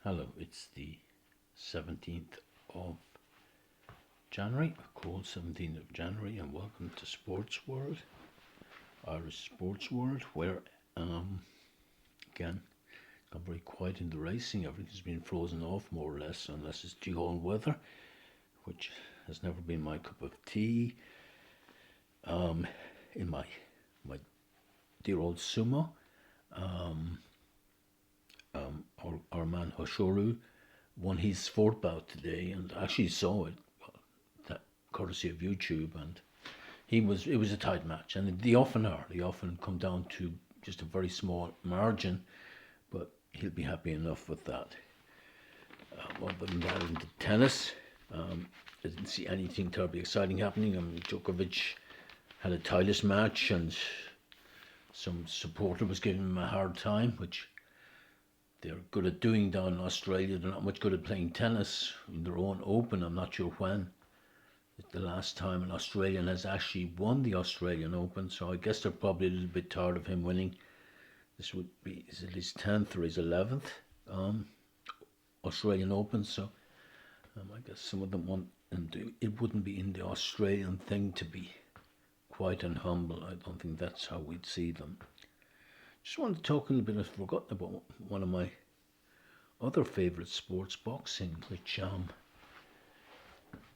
Hello, it's the 17th of January, a cold 17th of January, and welcome to Sports World, Irish Sports World, where, again, got very quiet in the racing. Everything's been frozen off, more or less, unless it's due on weather, which has never been my cup of tea. In my dear old sumo, our man Hoshoru won his fourth bout today, and actually saw it, that courtesy of YouTube, and it was a tight match, and they often are. They often come down to just a very small margin, but he'll be happy enough with that. Other than that, in the tennis, I didn't see anything terribly exciting happening. Djokovic had a tireless match, and some supporter was giving him a hard time, which they're good at doing down in Australia. They're not much good at playing tennis in their own open. I'm not sure when the last time an Australian has actually won the Australian Open, so I guess they're probably a little bit tired of him winning. This would be, is it his 10th or his 11th Australian Open, so I guess some of them want, and it wouldn't be in the Australian thing to be quiet and humble. I don't think that's how we'd see them. Just wanted to talk a little bit. I've forgotten about one of my other favourite sports, boxing, which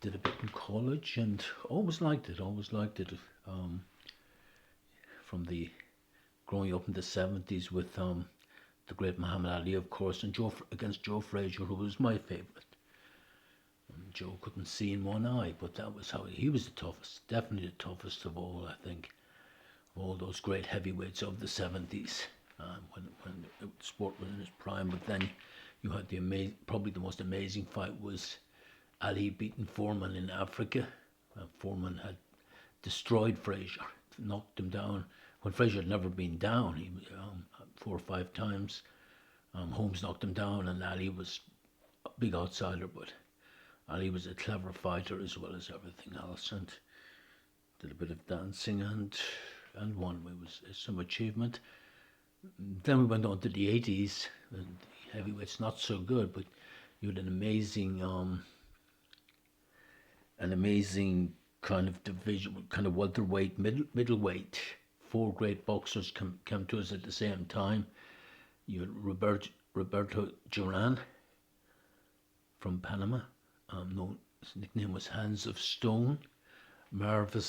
did a bit in college and always liked it. From the growing up in the 70s with the great Muhammad Ali, of course, and against Joe Frazier, who was my favourite. Joe couldn't see in one eye, but that was how he was the toughest, definitely the toughest of all, I think, of all those great heavyweights of the 70s, when the sport was in its prime. But then you had probably the most amazing fight was Ali beating Foreman in Africa. Foreman had destroyed Frazier, knocked him down when Frazier had never been down. He 4 or 5 times. Holmes knocked him down, and Ali was a big outsider, but Ali was a clever fighter as well as everything else, and did a bit of dancing and won. It was some achievement. Then we went on to the 80s, and the heavyweights not so good, but you had an amazing kind of division, kind of welterweight, middleweight. Four great boxers came to us at the same time. You had Roberto Duran from Panama. His nickname was Hands of Stone. Marvin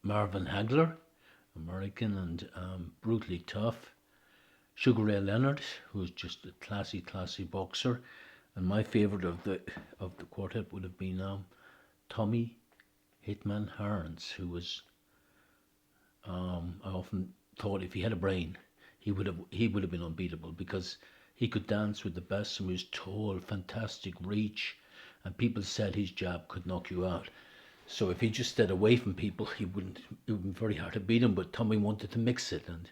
Hagler, American and brutally tough. Sugar Ray Leonard, who was just a classy boxer, and my favourite of the quartet would have been Tommy Hitman Hearns, who was I often thought if he had a brain, he would have been unbeatable, because he could dance with the best, and he was tall, fantastic reach, and people said his jab could knock you out. So if he just stayed away from people, it would be very hard to beat him. But Tommy wanted to mix it, and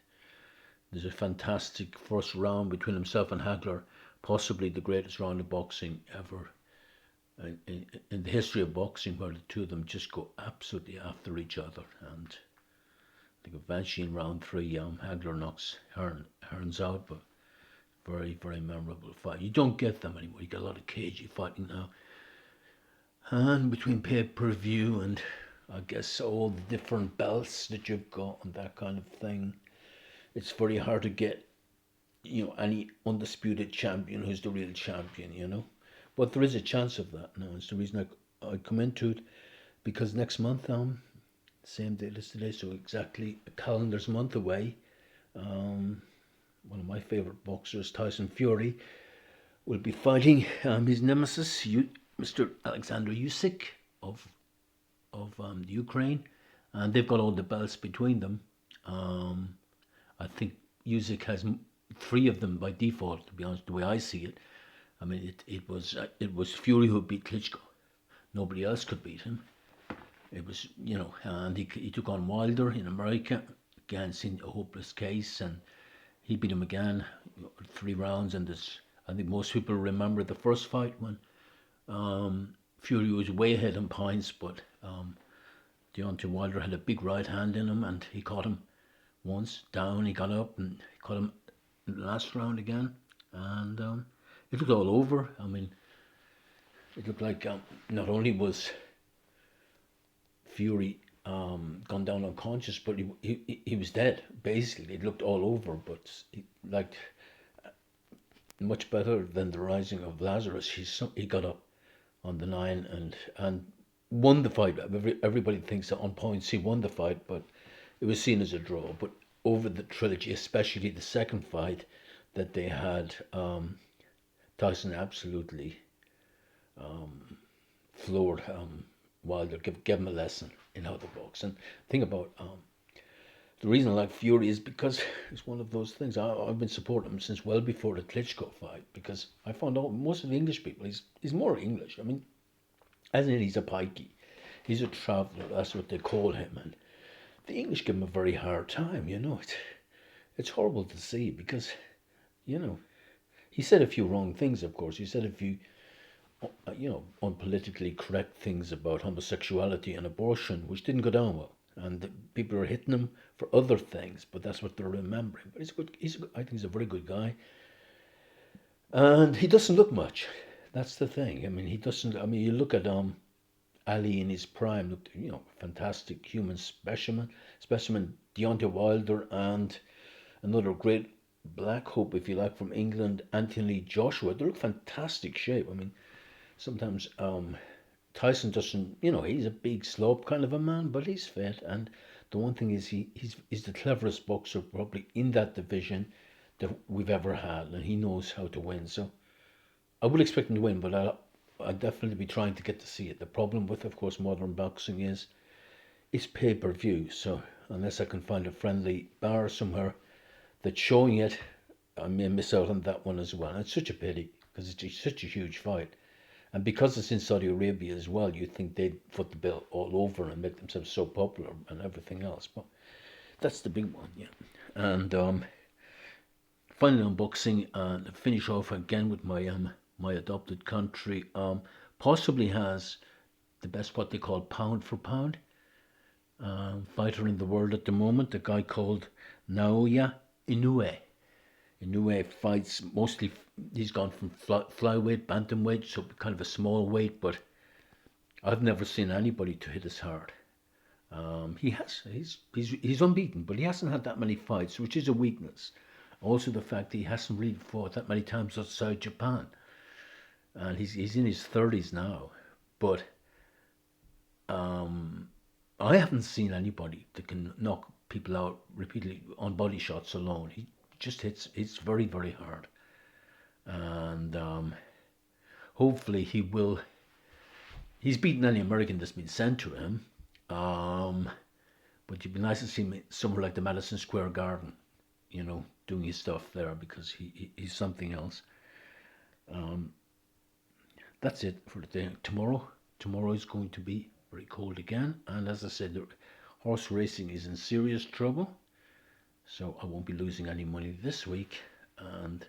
there's a fantastic first round between himself and Hagler, possibly the greatest round of boxing ever in the history of boxing, where the two of them just go absolutely after each other. And I think eventually in round 3, Hagler knocks Hearns out, but very, very memorable fight. You don't get them anymore. You get a lot of cagey fighting now. And between pay-per-view and I guess all the different belts that you've got and that kind of thing, it's very hard to get, any undisputed champion who's the real champion, But there is a chance of that now. It's the reason I come into it, because next month, same date as today, so exactly a calendar's month away, one of my favourite boxers, Tyson Fury, will be fighting his nemesis, Mr. Alexander Usyk of Ukraine, and they've got all the belts between them. I think Usyk has 3 of them by default, to be honest, the way I see it. I mean, it was Fury who beat Klitschko. Nobody else could beat him. It was, and he took on Wilder in America, again, seen a hopeless case, and he beat him again, 3 rounds, and I think most people remember the first fight when Fury was way ahead in points, but Deontay Wilder had a big right hand in him, and he caught him once down. He got up and he caught him in the last round again, and it looked all over. I mean, it looked like not only was Fury gone down unconscious, but he was dead. Basically, it looked all over, but like much better than the rising of Lazarus. He got up on the 9 and won the fight. Everybody thinks that on points he won the fight, but it was seen as a draw. But over the trilogy, especially the second fight that they had, Tyson absolutely floored Wilder, gave him a lesson in how to box. And think about the reason I like Fury is because it's one of those things. I've been supporting him since well before the Klitschko fight, because I found out most of the English people, he's more English. I mean, as in he's a pikey. He's a traveller, that's what they call him. And the English give him a very hard time, you know. It's horrible to see because, you know, he said a few wrong things, of course. He said a few, unpolitically correct things about homosexuality and abortion, which didn't go down well. And the people are hitting him for other things, but that's what they're remembering. But I think he's a very good guy. And he doesn't look much. That's the thing. I mean, he doesn't. I mean, you look at Ali in his prime, looked, fantastic human specimen Deontay Wilder, and another great black hope, if you like, from England, Anthony Joshua. They look fantastic shape. I mean, sometimes Tyson doesn't, he's a big slope kind of a man, but he's fit. And the one thing is he's the cleverest boxer probably in that division that we've ever had, and he knows how to win. So I would expect him to win, but I'll definitely be trying to get to see it. The problem with, of course, modern boxing is it's pay-per-view. So unless I can find a friendly bar somewhere that's showing it, I may miss out on that one as well. And it's such a pity because it's such a huge fight. And because it's in Saudi Arabia as well, you'd think they'd foot the bill all over and make themselves so popular and everything else. But that's the big one, yeah. And finally on boxing, and finish off again with my adopted country. Possibly has the best, what they call pound for pound fighter in the world at the moment. A guy called Naoya Inoue. Inoue fights mostly, he's gone from flyweight, bantamweight, so kind of a small weight, but I've never seen anybody to hit as hard. He's unbeaten, but he hasn't had that many fights, which is a weakness. Also, the fact that he hasn't really fought that many times outside Japan, and he's in his 30s now. But I haven't seen anybody that can knock people out repeatedly on body shots alone. He just hits very, very hard, and hopefully he will. He's beaten any American that's been sent to him, but it'd be nice to see him somewhere like the Madison Square Garden, doing his stuff there, because he's something else. That's it for today. Tomorrow is going to be very cold again, and as I said, the horse racing is in serious trouble, so I won't be losing any money this week, and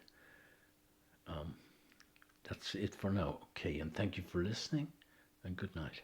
that's it for now. Okay, and thank you for listening, and good night.